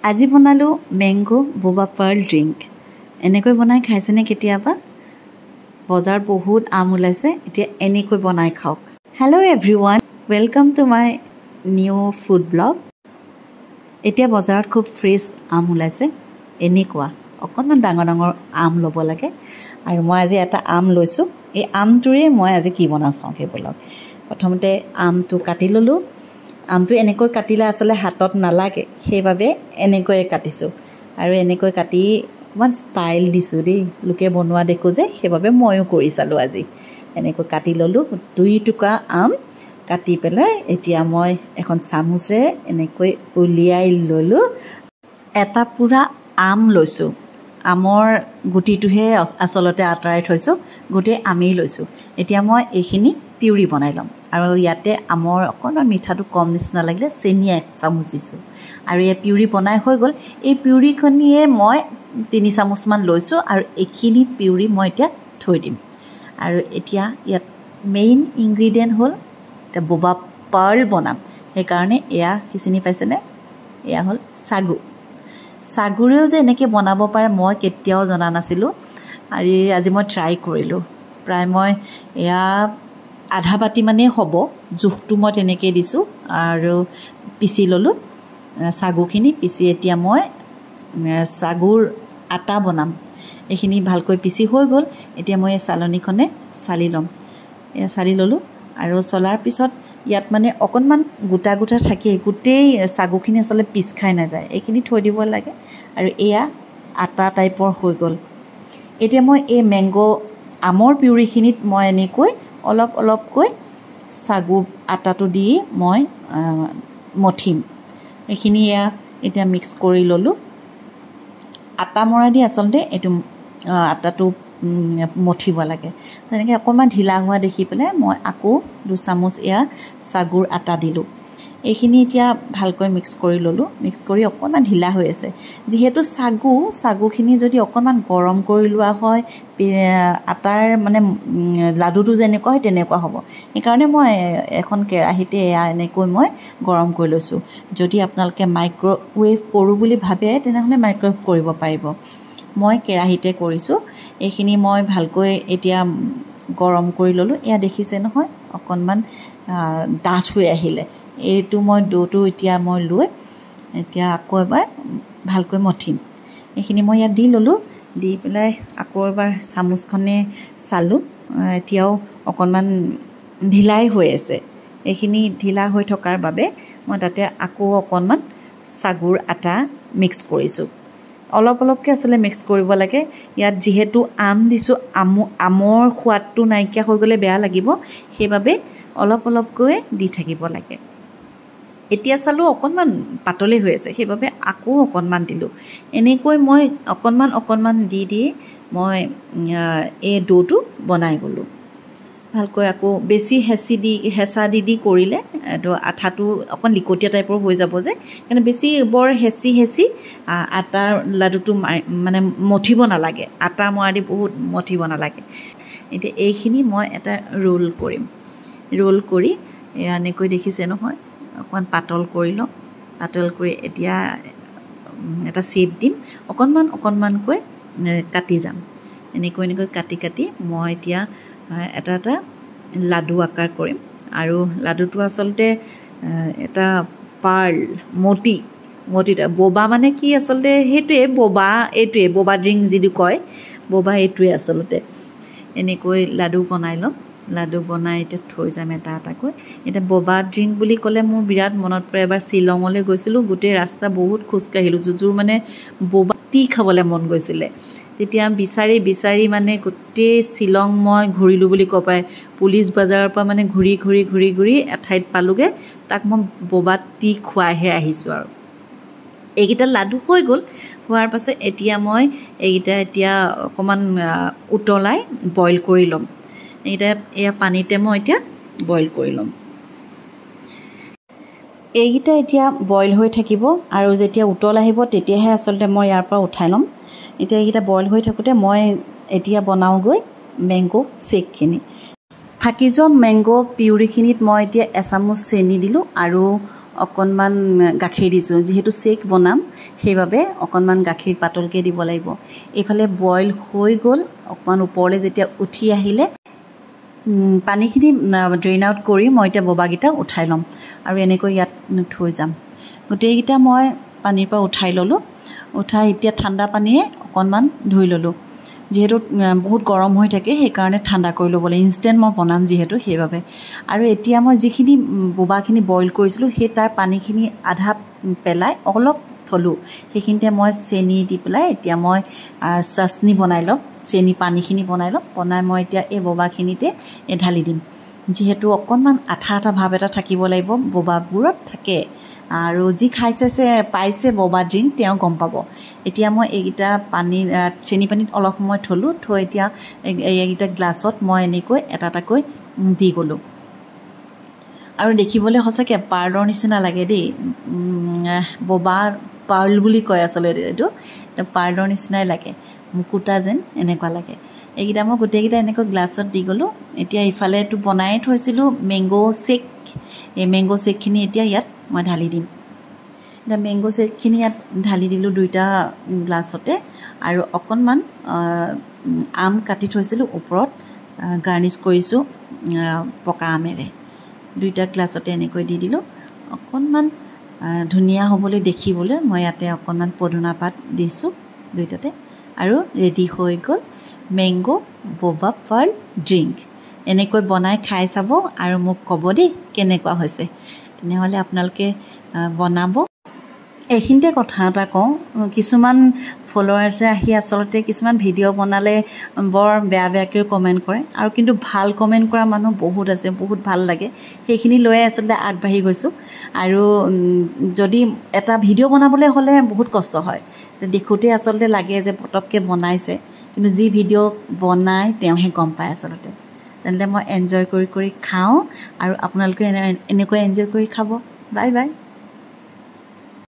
আজি বনালো মেংগো বোবা পাৰ্ল ড্ৰিংক। এনেকৈ বনাই খাইছেনে কেতিয়াবা? বজাৰ বহুত আম ওলাইছে, এতিয়া এনেকৈ বনাই খাওক। Hello' everyone, welcome to my new food blog. এতিয়া বজাৰত খুব ফ্ৰেছ আম ওলাইছে। এনেকুৱা অকণমান ডাঙৰ ডাঙৰ আম ল'ব লাগে। আৰু মই আজি এটা আম লৈছোঁ। এই আমটোৰে মই আজি কি বনাওঁ চাওঁ সেই ব্লগ। প্ৰথমতে আমটো কাটি ল'লোঁ। আমটো এনেকৈ কাটিলে আচলতে হাতত নালাগে, সেইবাবে এনেকৈয়ে কাটিছোঁ। আৰু এনেকৈ কাটি অকণমান ষ্টাইল দিছোঁ দেই, লোকে বনোৱা দেখোঁ যে, সেইবাবে ময়ো কৰি চালোঁ আজি। এনেকৈ কাটি ল'লোঁ 2 টুকুৰা আম কাটি পেলাই। এতিয়া মই এখন চামুচেৰে এনেকৈ উলিয়াই ল'লোঁ। এটা পূৰা আম লৈছোঁ। আমৰ গুটিটোহে আচলতে আঁতৰাই থৈছোঁ, গোটেই আমেই লৈছোঁ। এতিয়া মই এইখিনি পিউৰি বনাই ল'ম। আৰু ইয়াতে আমৰ অকণমান মিঠাটো কম নিচিনা লাগিলে চেনি 1 চামুচ দিছোঁ। আৰু এই পিউৰি বনাই হৈ গ'ল। এই পিউৰিখিনিয়ে মই 3 চামুচমান লৈছোঁ। আৰু এইখিনি পিউৰি মই এতিয়া থৈ দিম। আৰু এতিয়া ইয়াত মেইন ইনগ্ৰিডিয়েণ্ট হ'ল এতিয়া বোবা পাৰ্ল বনাম, সেইকাৰণে এয়া কি চিনি পাইছেনে? এয়া হ'ল চাগু। চাগুৰেও যে এনেকৈ বনাব পাৰে মই কেতিয়াও জনা নাছিলোঁ। আৰু আজি মই ট্ৰাই কৰিলোঁ। প্ৰায় মই এয়া আধা বাতিমানেই হ'ব, জোখটো মই তেনেকৈ দিছোঁ। আৰু পিচি ল'লোঁ চাগুখিনি। পিচি এতিয়া মই চাগুৰ আটা বনাম। এইখিনি ভালকৈ পিচি হৈ গ'ল। এতিয়া মই এই চালনীখনে চালি ল'ম। এয়া চালি ল'লোঁ। আৰু চলাৰ পিছত ইয়াত মানে অকণমান গোটা গোটা থাকেই, গোটেই চাগুখিনি আচলতে পিচ খাই নাযায়, এইখিনি থৈ দিব লাগে। আৰু এয়া আটা টাইপৰ হৈ গ'ল। এতিয়া মই এই মেংগো আমৰ পিউৰিখিনিত মই এনেকৈ অলপ অলপকৈ চাগু আটাটো দি মই মঠিম। এইখিনি এয়া এতিয়া মিক্স কৰি ল'লোঁ। আটা মৰা দি আচলতে এইটো আটাটো মঠিব লাগে। তেনেকৈ অকণমান ঢিলা হোৱা দেখি পেলাই মই আকৌ 2 চামুচ এয়া চাগুৰ আটা দিলোঁ। এইখিনি এতিয়া ভালকৈ মিক্স কৰি ল'লোঁ। মিক্স কৰি অকণমান ঢিলা হৈ আছে। যিহেতু চাগুখিনি যদি অকণমান গৰম কৰি লোৱা হয়, আটাৰ মানে লাডুটো যেনেকুৱা হয় তেনেকুৱা হ'ব। সেইকাৰণে মই এখন কেৰাহীতে এয়া এনেকৈ মই গৰম কৰি লৈছোঁ। যদি আপোনালোকে মাইক্ৰ'ৱেভ কৰোঁ বুলি ভাবে তেনেহ'লে মাইক্ৰ'ৱেভ কৰিব পাৰিব। মই কেৰাহীতে কৰিছোঁ। এইখিনি মই ভালকৈ এতিয়া গৰম কৰি ল'লোঁ। এয়া দেখিছে নহয়, অকণমান ডাঠ হৈ আহিলে। এইটো মই ডোটো এতিয়া মই লৈ এতিয়া আকৌ এবাৰ ভালকৈ মঠিম। এইখিনি মই ইয়াত দি ল'লোঁ। দি পেলাই আকৌ এবাৰ চামুচখনে চালোঁ। এতিয়াও অকণমান ঢিলাই হৈ আছে। এইখিনি ঢিলা হৈ থকাৰ বাবে মই তাতে আকৌ অকণমান চাগুৰ আটা মিক্স কৰিছোঁ। অলপ অলপকৈ আচলতে মিক্স কৰিব লাগে। ইয়াত যিহেতু আম দিছোঁ, আমৰ সোৱাদটো নাইকিয়া হৈ গ'লে বেয়া লাগিব, সেইবাবে অলপ অলপকৈ দি থাকিব লাগে। এতিয়া চালোঁ অকণমান পাতলেই হৈ আছে, সেইবাবে আকৌ অকণমান দিলোঁ। এনেকৈ মই অকণমান দি মই এই ডোটো বনাই গ'লোঁ। ভালকৈ আকৌ বেছি হেঁচা দি কৰিলে এইটো আঠাটো অকণ লিকটীয়া টাইপৰ হৈ যাব যে, সেইকাৰণে বেছি বৰ হেঁচি আটাৰ লাডুটো মানে মঠিব নালাগে। আটা মৰা দি বহুত মঠিব নালাগে। এতিয়া এইখিনি মই এটা ৰোল কৰিম। ৰোল কৰি এনেকৈ দেখিছে নহয়, অকণমান পাতল কৰি ল'ম। পাতল কৰি এতিয়া এটা শ্বেপ দিম। অকণমানকৈ কাটি যাম। এনেকৈ কাটি মই এতিয়া এটা লাডু আকাৰ কৰিম। আৰু লাডুটো আচলতে এটা পাৰ্ল মতি বোবা মানে কি আচলতে সেইটোৱে বোবা, এইটোৱে বোবা ড্ৰিংক যিটো কয়, বোবা এইটোৱে আচলতে। এনেকৈ লাডু বনাই ল'ম। লাডু বনাই এতিয়া থৈ যাম এটা এটাকৈ। এতিয়া বোবা ড্ৰিংক বুলি ক'লে মোৰ বিৰাট মনত পৰে, এবাৰ শ্বিলঙলৈ গৈছিলোঁ। গোটেই ৰাস্তা বহুত খোজকাঢ়িলোঁ, যোৰ মানে বোবা টি খাবলৈ মন গৈছিলে। তেতিয়া বিচাৰি মানে গোটেই শ্বিলং মই ঘূৰিলোঁ বুলি ক'ব পাৰে। পুলিচ বজাৰৰ পৰা মানে ঘূৰি এঠাইত পালোঁগৈ। তাক মই বোবা টি খুৱাইহে আহিছোঁ। আৰু এইকেইটা লাডু হৈ গ'ল। হোৱাৰ পাছত এতিয়া মই এইকেইটা অকণমান উতলাই বইল কৰি ল'ম। এয়া পানীতে মই এতিয়া বইল কৰি ল'ম। এইকেইটা এতিয়া বইল হৈ থাকিব। আৰু যেতিয়া উতল আহিব তেতিয়াহে আচলতে মই ইয়াৰ পৰা উঠাই ল'ম। এতিয়া এইকেইটা বইল হৈ থাকোঁতে মই এতিয়া বনাওঁগৈ মেংগো শ্বেকখিনি। থাকি যোৱা মেংগো পিউৰিখিনিত মই এতিয়া 1 চামুচ চেনি দিলোঁ। আৰু অকণমান গাখীৰ দিছোঁ যিহেতু চেক বনাম সেইবাবে অকণমান গাখীৰ পাতলকৈ দিব লাগিব এইফালে বইল হৈ গ'ল অকণমান ওপৰলৈ যেতিয়া উঠি আহিলে পানীখিনি ড্ৰেইন আউট কৰি মই এতিয়া ববাকেইটা উঠাই ল'ম আৰু এনেকৈ ইয়াত থৈ যাম গোটেইকেইটা মই পানীৰ পৰা উঠাই ল'লোঁ উঠাই এতিয়া ঠাণ্ডা পানীয়ে অকণমান ধুই ল'লোঁ যিহেতু বহুত গৰম হৈ থাকে সেইকাৰণে ঠাণ্ডা কৰি ল'বলৈ ইনষ্টেণ্ট মই বনাম যিহেতু সেইবাবে আৰু এতিয়া মই যিখিনি বোবাখিনি বইল কৰিছিলোঁ সেই তাৰ পানীখিনি আধা পেলাই অলপ থলোঁ সেইখিনিতে মই চেনি দি পেলাই এতিয়া মই চাটনি বনাই ল'ম চেনি পানীখিনি বনাই ল'ম বনাই মই এতিয়া এই বোবাখিনিতে ঢালি দিম যিহেতু অকণমান আঠা আঠা ভাৱ এটা থাকিব লাগিব বোবাবোৰত থাকে আৰু যি খাইছে পাইছে বোবা ড্ৰিংক তেওঁ গম পাব এতিয়া মই এইকেইটা পানী চেনি পানীত অলপ সময় থলোঁ থৈ এতিয়া এইকেইটা গ্লাছত মই এনেকৈ এটা এটাকৈ দি গ'লোঁ আৰু দেখিবলৈ সঁচাকৈ পাৰ্লৰ নিচিনা লাগে দেই বোবা পাৰ্ল বুলি কয় আচলতে এইটো পাৰ্লৰ নিচিনাই লাগে মুকুতা যেন এনেকুৱা লাগে এইকেইটা মই গোটেইকেইটা এনেকৈ গ্লাছত দি গ'লোঁ এতিয়া ইফালেতো বনাই থৈছিলোঁ মেংগো চেক এই মেংগো চেকখিনি এতিয়া ইয়াত মই ঢালি দিম এতিয়া মেংগো চেকখিনি ইয়াত ঢালি দিলোঁ দুইটা গ্লাছতে আৰু অকণমান আম কাটি থৈছিলোঁ ওপৰত গাৰ্নিছ কৰিছোঁ পকা আমেৰে দুইটা গ্লাছতে এনেকৈ দি দিলোঁ অকণমান ধুনীয়া হ'বলৈ দেখিবলৈ মই ইয়াতে অকণমান পদুনা পাত দিছোঁ দুইটাতে আৰু ৰেডি হৈ গ'ল মেংগো বোবা পাৰ্ল ড্ৰিংক এনেকৈ বনাই খাই চাব আৰু মোক ক'ব দেই কেনেকুৱা হৈছে তেনেহ'লে আপোনালোকে বনাব এইখিনিতে কথা এটা কওঁ কিছুমান ফলোৱাৰ্ছে আহি আচলতে কিছুমান ভিডিঅ' বনালে বৰ বেয়া বেয়াকৈ কমেণ্ট কৰে আৰু কিন্তু ভাল কমেণ্ট কৰা মানুহ বহুত আছে বহুত ভাল লাগে সেইখিনি লৈয়ে আচলতে আগবাঢ়ি গৈছোঁ আৰু যদি এটা ভিডিঅ' বনাবলৈ হ'লে বহুত কষ্ট হয় দেখোঁতে আচলতে লাগে যে পটককৈ বনাইছে কিন্তু যি ভিডিঅ' বনাই তেওঁহে গম পায় আচলতে তেন্তে মই এনজয় কৰি খাওঁ আৰু আপোনালোকে এনেকৈ এনজয় কৰি খাব বাই বাই